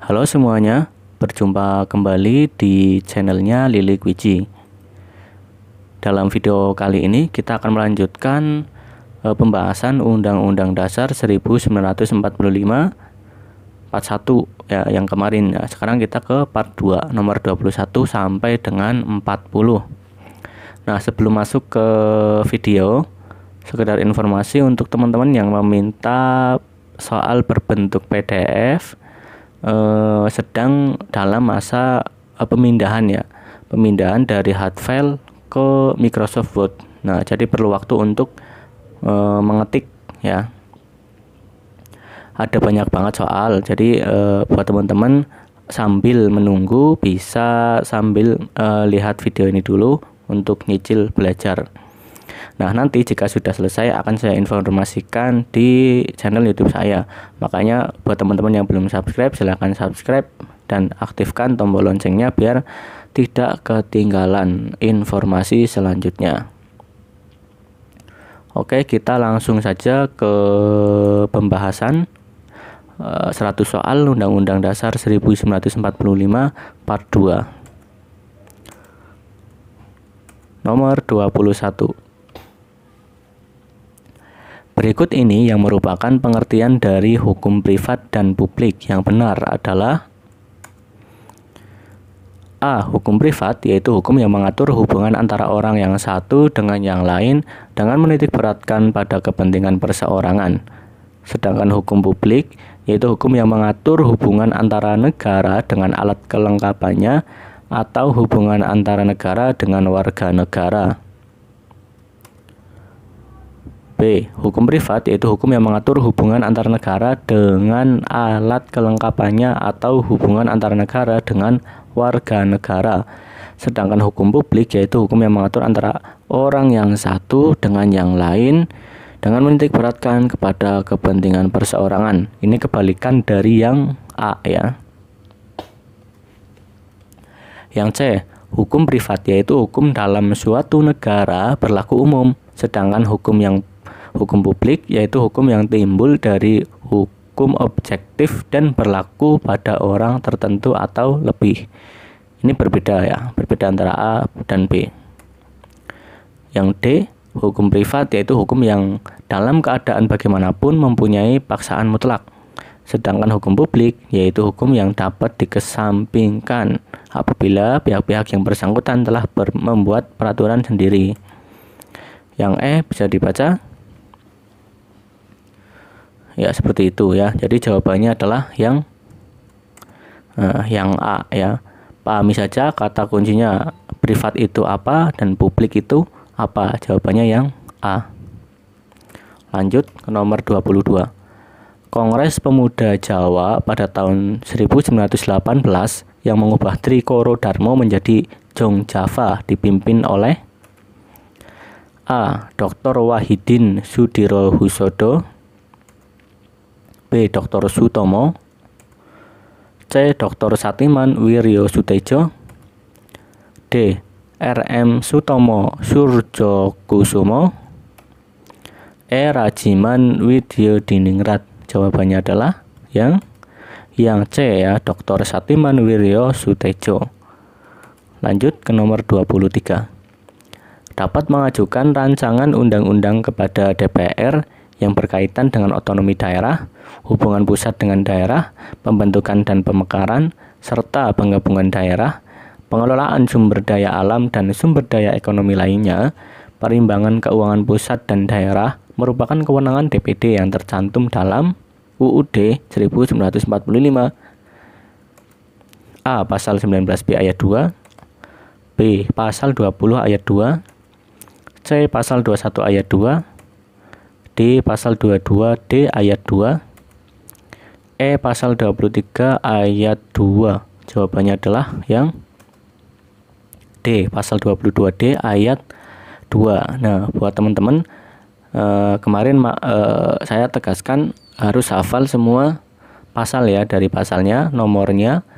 Halo semuanya, berjumpa kembali di channelnya Lilik Wiji. Dalam video kali ini kita akan melanjutkan pembahasan Undang-Undang Dasar 1945 part 1 ya, yang kemarin ya. Sekarang kita ke part 2 nomor 21 sampai dengan 40. Nah, sebelum masuk ke video, sekedar informasi untuk teman-teman yang meminta soal berbentuk PDF sedang dalam masa pemindahan ya, pemindahan dari hard file ke Microsoft Word. Nah, jadi perlu waktu untuk mengetik ya. Ada banyak banget soal, jadi buat teman-teman sambil menunggu bisa sambil lihat video ini dulu untuk nyicil belajar. Nah, nanti jika sudah selesai akan saya informasikan di channel YouTube saya. Makanya buat teman-teman yang belum subscribe, silahkan subscribe dan aktifkan tombol loncengnya biar tidak ketinggalan informasi selanjutnya. Oke, kita langsung saja ke pembahasan 100 soal Undang-Undang Dasar 1945 part 2. Nomor 21. Berikut ini yang merupakan pengertian dari hukum privat dan publik yang benar adalah: A. Hukum privat yaitu hukum yang mengatur hubungan antara orang yang satu dengan yang lain dengan menitikberatkan pada kepentingan perseorangan. Sedangkan hukum publik yaitu hukum yang mengatur hubungan antara negara dengan alat kelengkapannya atau hubungan antara negara dengan warga negara. B. Hukum privat yaitu hukum yang mengatur hubungan antara negara dengan alat kelengkapannya atau hubungan antara negara dengan warga negara. Sedangkan hukum publik yaitu hukum yang mengatur antara orang yang satu dengan yang lain dengan menitikberatkan kepada kepentingan perseorangan. Ini kebalikan dari yang A ya. Yang C. Hukum privat yaitu hukum dalam suatu negara berlaku umum. Sedangkan hukum publik yaitu hukum yang timbul dari hukum objektif dan berlaku pada orang tertentu atau lebih. Ini berbeda ya, berbeda antara A dan B. Yang D, hukum privat yaitu hukum yang dalam keadaan bagaimanapun mempunyai paksaan mutlak. Sedangkan hukum publik yaitu hukum yang dapat dikesampingkan apabila pihak-pihak yang bersangkutan telah membuat peraturan sendiri. Yang E bisa dibaca. Ya, seperti itu ya. Jadi jawabannya adalah yang A ya. Pahami saja kata kuncinya privat itu apa dan publik itu apa. Jawabannya yang A. Lanjut ke nomor 22. Kongres Pemuda Jawa pada tahun 1918 yang mengubah Trikoro Darmo menjadi Jong Java dipimpin oleh A. Dr. Wahidin Sudirohusodo, B. Dr. Sutomo, C. Dr. Satiman Wiryo Sutejo, D. R.M. Sutomo Surjokusumo, E. Rajiman Widyodiningrat. Jawabannya adalah yang C ya, Dr. Satiman Wiryo Sutejo. Lanjut ke nomor 23. Dapat mengajukan rancangan undang-undang kepada DPR yang berkaitan dengan otonomi daerah, hubungan pusat dengan daerah, pembentukan dan pemekaran, serta penggabungan daerah, pengelolaan sumber daya alam dan sumber daya ekonomi lainnya, perimbangan keuangan pusat dan daerah merupakan kewenangan DPD yang tercantum dalam UUD 1945. A. Pasal 19B ayat 2, B. Pasal 20 ayat 2, C. Pasal 21 ayat 2, D. Pasal 22D ayat 2, E. Pasal 23 ayat 2. Jawabannya adalah yang D. Pasal 22D ayat 2. Nah, buat teman-teman kemarin saya tegaskan harus hafal semua pasal ya, dari pasalnya, nomornya,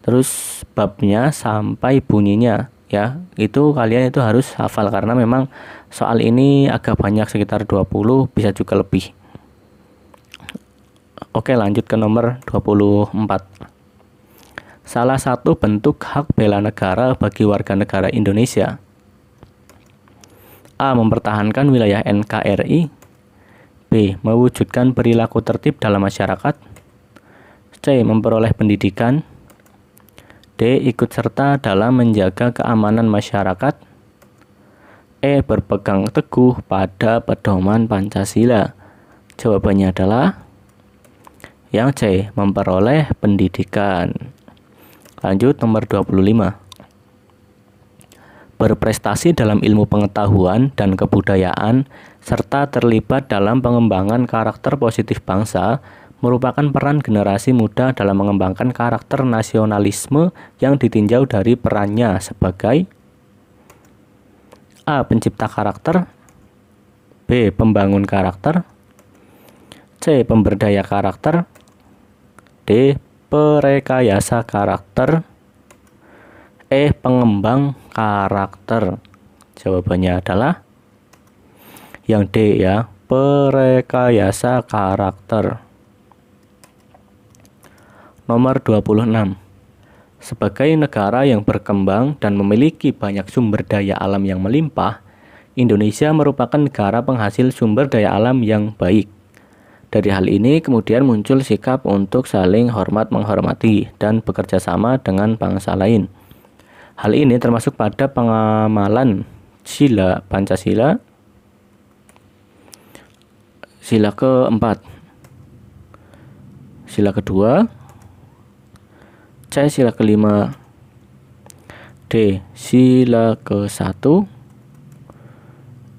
terus babnya sampai bunyinya ya. Itu kalian itu harus hafal karena memang soal ini agak banyak, sekitar 20, bisa juga lebih. Oke, lanjut ke nomor 24. salah satu bentuk hak bela negara bagi warga negara Indonesia? A. Mempertahankan wilayah NKRI. B. Mewujudkan perilaku tertib dalam masyarakat. C. Memperoleh pendidikan. D. Ikut serta dalam menjaga keamanan masyarakat. E. Berpegang teguh pada pedoman Pancasila. Jawabannya adalah yang C. Memperoleh pendidikan. Lanjut nomor 25. Berprestasi dalam ilmu pengetahuan dan kebudayaan serta terlibat dalam pengembangan karakter positif bangsa merupakan peran generasi muda dalam mengembangkan karakter nasionalisme yang ditinjau dari perannya sebagai A. Pencipta karakter. B. Pembangun karakter. C. Pemberdaya karakter. D. Perekayasa karakter. E. Pengembang karakter. Jawabannya adalah yang D ya, perekayasa karakter. Nomor 26. Sebagai negara yang berkembang dan memiliki banyak sumber daya alam yang melimpah, Indonesia merupakan negara penghasil sumber daya alam yang baik. Dari hal ini kemudian muncul sikap untuk saling hormat menghormati dan bekerja sama dengan bangsa lain. Hal ini termasuk pada pengamalan sila Pancasila, sila keempat, sila kedua, C. Sila kelima, D. Sila ke-1,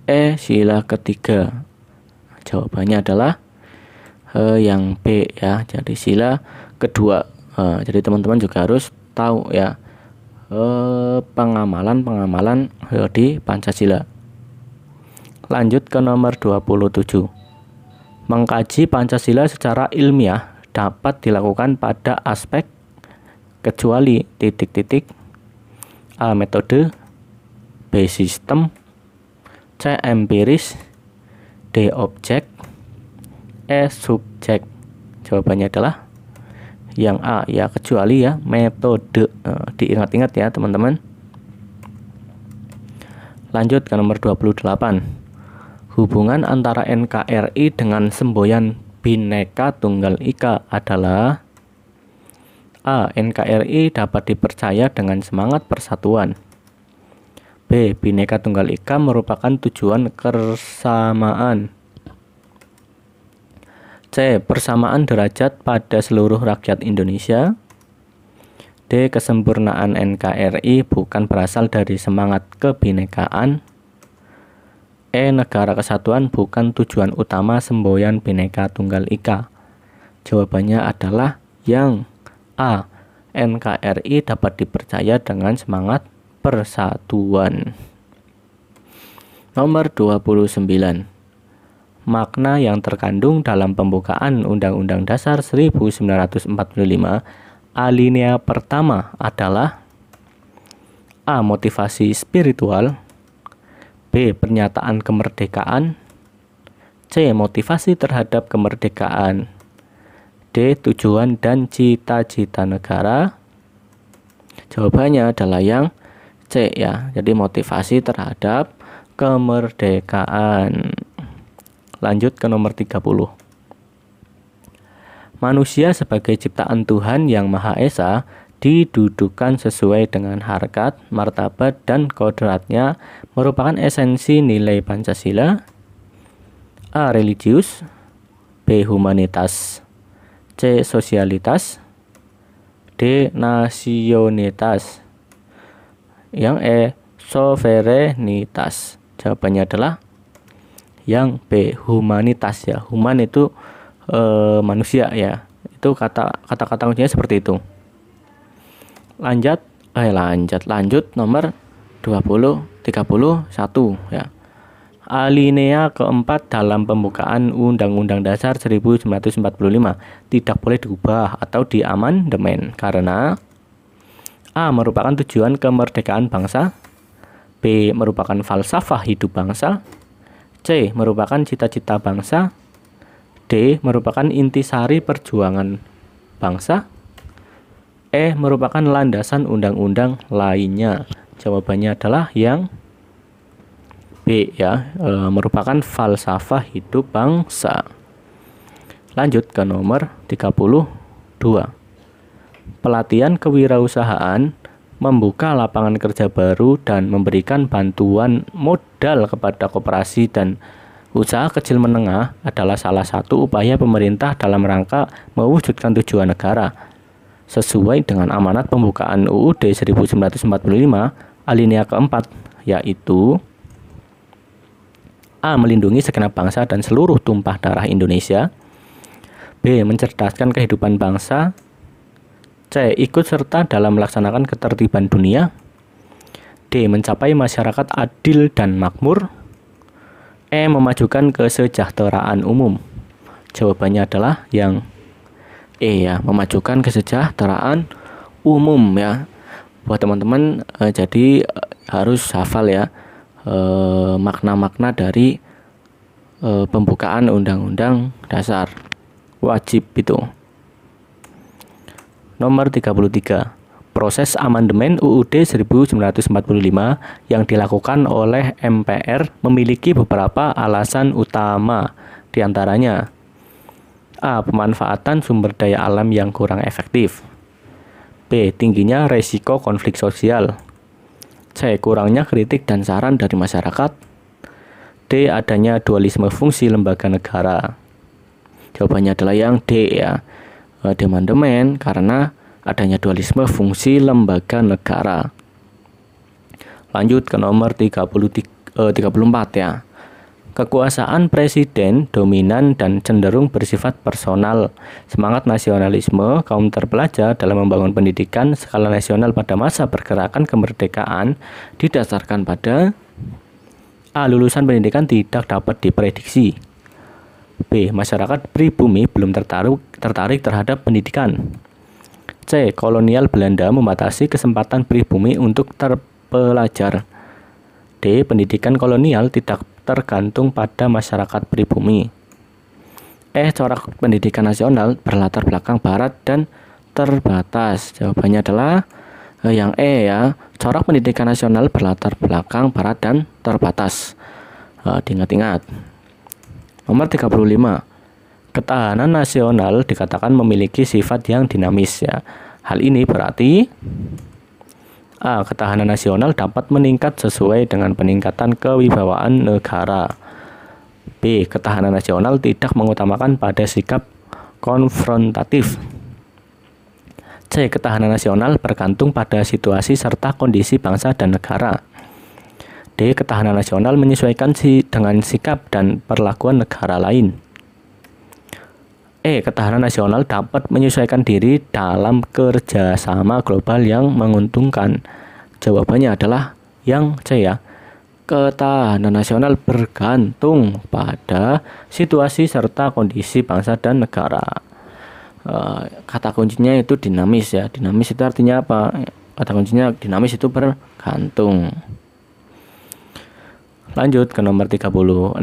E. Sila ketiga. Jawabannya adalah yang B ya, jadi sila kedua. Jadi teman-teman juga harus tahu ya pengamalan di Pancasila. Lanjut ke nomor 27. Mengkaji Pancasila secara ilmiah dapat dilakukan pada aspek kecuali A. Metode, B. Sistem, C. Empiris, D. Objek, E. Subjek. Jawabannya adalah yang A ya, kecuali ya, metode. Diingat-ingat ya teman-teman. Lanjut ke nomor 28. Hubungan antara NKRI dengan semboyan Bhinneka Tunggal Ika adalah A. NKRI dapat dipercaya dengan semangat persatuan. B. Bhinneka Tunggal Ika merupakan tujuan kebersamaan. C. Persamaan derajat pada seluruh rakyat Indonesia. D. Kesempurnaan NKRI bukan berasal dari semangat kebhinekaan. E. Negara kesatuan bukan tujuan utama semboyan Bhinneka Tunggal Ika. Jawabannya adalah yang A. NKRI dapat dipercaya dengan semangat persatuan. Nomor 29. Makna yang terkandung dalam pembukaan Undang-Undang Dasar 1945 alinea pertama adalah A. Motivasi spiritual, B. Pernyataan kemerdekaan, C. Motivasi terhadap kemerdekaan, D. Tujuan dan cita-cita negara. Jawabannya adalah yang C ya, jadi motivasi terhadap kemerdekaan. Lanjut ke nomor 30. Manusia sebagai ciptaan Tuhan Yang Maha Esa didudukan sesuai dengan harkat, martabat, dan kodratnya merupakan esensi nilai Pancasila. A. Religius, B. Humanitas, C. Sosialitas, D. Nasionalitas, yang E. Soverenitas. Jawabannya adalah yang B. Humanitas ya. Human itu manusia ya. Itu kata-kata kuncinya seperti itu. Lanjut nomor 31 ya. Alinea keempat dalam pembukaan Undang-Undang Dasar 1945 tidak boleh diubah atau diamandemen karena A. Merupakan tujuan kemerdekaan bangsa, B. Merupakan falsafah hidup bangsa, C. Merupakan cita-cita bangsa, D. Merupakan intisari perjuangan bangsa, E. Merupakan landasan undang-undang lainnya. Jawabannya adalah yang B ya, merupakan falsafah hidup bangsa. Lanjut ke nomor 32. Pelatihan kewirausahaan membuka lapangan kerja baru dan memberikan bantuan modal kepada koperasi dan usaha kecil menengah adalah salah satu upaya pemerintah dalam rangka mewujudkan tujuan negara. Sesuai dengan amanat pembukaan UUD 1945 alinea keempat, yaitu A. Melindungi segenap bangsa dan seluruh tumpah darah Indonesia. B. Mencerdaskan kehidupan bangsa. C. Ikut serta dalam melaksanakan ketertiban dunia. D. Mencapai masyarakat adil dan makmur. E. Memajukan kesejahteraan umum. Jawabannya adalah yang E ya, memajukan kesejahteraan umum ya. Buat teman-teman jadi harus hafal ya makna-makna dari pembukaan Undang-Undang Dasar. Wajib itu. Nomor 33. Proses amandemen UUD 1945 yang dilakukan oleh MPR memiliki beberapa alasan utama. Di antaranya A. Pemanfaatan sumber daya alam yang kurang efektif. B. Tingginya resiko konflik sosial. C. Kurangnya kritik dan saran dari masyarakat. D. Adanya dualisme fungsi lembaga negara. Jawabannya adalah yang D ya. Amandemen karena adanya dualisme fungsi lembaga negara. Lanjut ke nomor 34 ya. Kekuasaan presiden dominan dan cenderung bersifat personal. Semangat nasionalisme kaum terpelajar dalam membangun pendidikan skala nasional pada masa pergerakan kemerdekaan didasarkan pada A. Lulusan pendidikan tidak dapat diprediksi. B. Masyarakat pribumi belum tertarik terhadap pendidikan. C. Kolonial Belanda membatasi kesempatan pribumi untuk terpelajar. D. Pendidikan kolonial tidak tergantung pada masyarakat pribumi. E. Corak pendidikan nasional berlatar belakang barat dan terbatas. Jawabannya adalah yang E ya. Corak pendidikan nasional berlatar belakang barat dan terbatas. Diingat-ingat. Nomor 35. Ketahanan nasional dikatakan memiliki sifat yang dinamis ya. Hal ini berarti A. Ketahanan nasional dapat meningkat sesuai dengan peningkatan kewibawaan negara. B. Ketahanan nasional tidak mengutamakan pada sikap konfrontatif. C. Ketahanan nasional bergantung pada situasi serta kondisi bangsa dan negara. D. Ketahanan nasional menyesuaikan dengan sikap dan perlakuan negara lain. E. Ketahanan nasional dapat menyesuaikan diri dalam kerjasama global yang menguntungkan. Jawabannya adalah yang C ya. Ketahanan nasional bergantung pada situasi serta kondisi bangsa dan negara. Kata kuncinya itu dinamis ya. Dinamis itu artinya apa? Kata kuncinya dinamis itu bergantung. Lanjut ke nomor 36.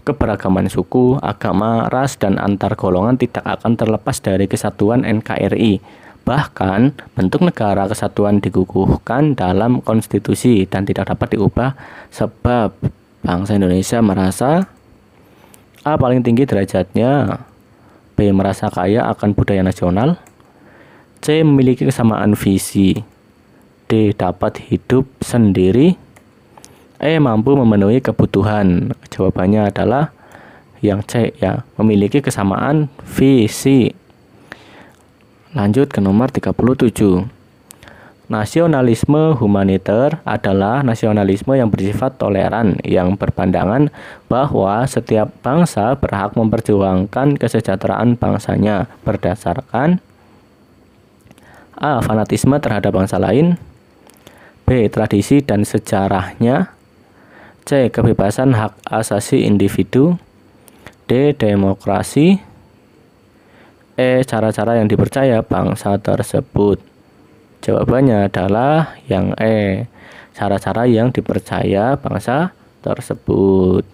Keberagaman suku, agama, ras, dan antar golongan tidak akan terlepas dari kesatuan NKRI. Bahkan, bentuk negara kesatuan dikukuhkan dalam konstitusi dan tidak dapat diubah sebab bangsa Indonesia merasa A. Paling tinggi derajatnya. B. Merasa kaya akan budaya nasional. C. Memiliki kesamaan visi. D. Dapat hidup sendiri. E. Mampu memenuhi kebutuhan. Jawabannya adalah yang C ya, memiliki kesamaan visi. Lanjut ke nomor 37. Nasionalisme humaniter adalah nasionalisme yang bersifat toleran, yang berpandangan bahwa setiap bangsa berhak memperjuangkan kesejahteraan bangsanya berdasarkan A. Fanatisme terhadap bangsa lain. B. Tradisi dan sejarahnya. C. Kebebasan hak asasi individu. D. Demokrasi. E. Cara-cara yang dipercaya bangsa tersebut. Jawabannya adalah yang E. Cara-cara yang dipercaya bangsa tersebut.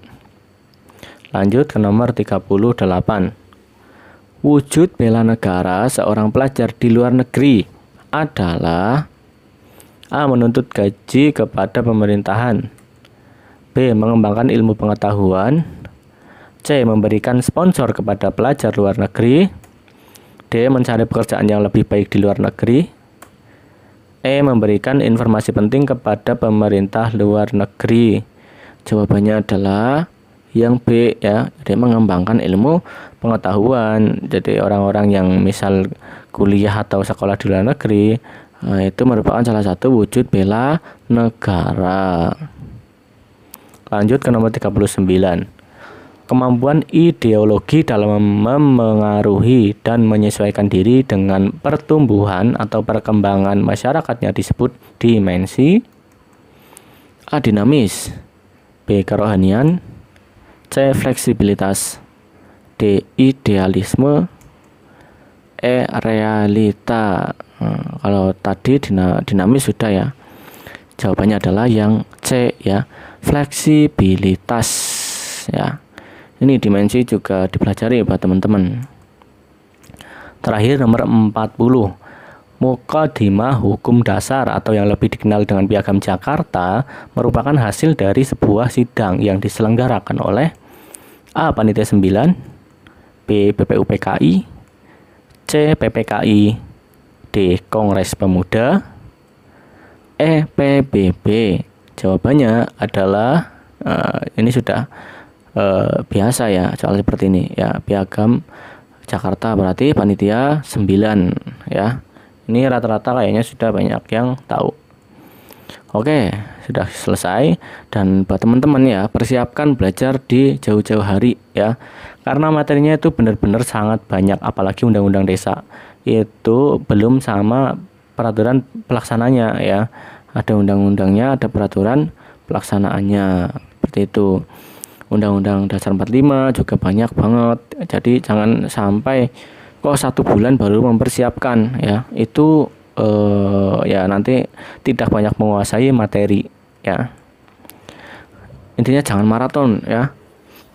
Lanjut ke nomor 38. Wujud bela negara seorang pelajar di luar negeri adalah A. Menuntut gaji kepada pemerintahan, B. Mengembangkan ilmu pengetahuan, C. Memberikan sponsor kepada pelajar luar negeri, D. Mencari pekerjaan yang lebih baik di luar negeri, E. Memberikan informasi penting kepada pemerintah luar negeri. Jawabannya adalah yang B ya, dia mengembangkan ilmu pengetahuan. Jadi orang-orang yang misal kuliah atau sekolah di luar negeri itu merupakan salah satu wujud bela negara. Lanjut ke nomor 39. Kemampuan ideologi dalam memengaruhi dan menyesuaikan diri dengan pertumbuhan atau perkembangan masyarakatnya disebut dimensi. A. Dinamis, B. Kerohanian, C. Fleksibilitas, D. Idealisme, E. Realita. Kalau tadi dinamis sudah ya. Jawabannya adalah yang C ya, fleksibilitas ya. Ini dimensi juga dipelajari buat teman-teman. Terakhir nomor 40. Mukadimah hukum dasar atau yang lebih dikenal dengan Piagam Jakarta merupakan hasil dari sebuah sidang yang diselenggarakan oleh A. Panitia 9, B. BPUPKI, C. PPKI, D. Kongres Pemuda, E. PBB. Jawabannya adalah ini sudah biasa ya, soal seperti ini ya. Piagam Jakarta berarti panitia 9 ya. Ini rata-rata kayaknya sudah banyak yang tahu. Oke, sudah selesai. Dan buat teman-teman ya, persiapkan belajar di jauh-jauh hari ya. Karena materinya itu benar-benar sangat banyak, apalagi undang-undang desa. Itu belum sama peraturan pelaksananya ya. Ada undang-undangnya, ada peraturan pelaksanaannya. Seperti itu. Undang-undang Dasar 45 juga banyak banget. Jadi jangan sampai kok 1 bulan baru mempersiapkan ya. Itu ya nanti tidak banyak menguasai materi ya. Intinya jangan maraton ya.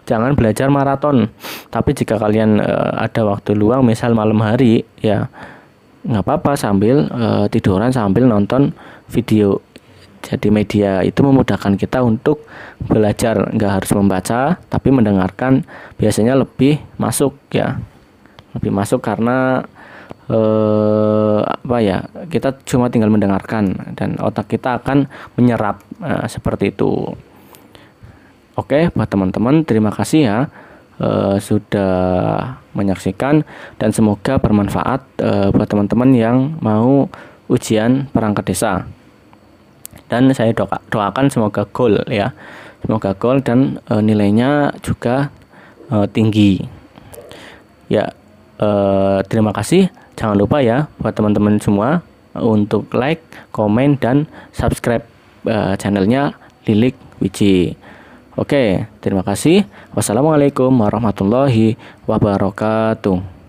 Jangan belajar maraton. Tapi jika kalian ada waktu luang misal malam hari ya, nggak apa-apa sambil tiduran sambil nonton video. Jadi media itu memudahkan kita untuk belajar, nggak harus membaca tapi mendengarkan biasanya lebih masuk ya. Lebih masuk karena kita cuma tinggal mendengarkan dan otak kita akan menyerap seperti itu. Oke, buat teman-teman terima kasih ya sudah menyaksikan dan semoga bermanfaat buat teman-teman yang mau ujian perangkat desa. Dan saya doakan semoga goal ya, semoga goal dan nilainya juga tinggi ya. Terima kasih. Jangan lupa ya buat teman-teman semua untuk like, komen, dan subscribe channelnya Lilik Wiji. Oke, terima kasih. Wassalamualaikum warahmatullahi wabarakatuh.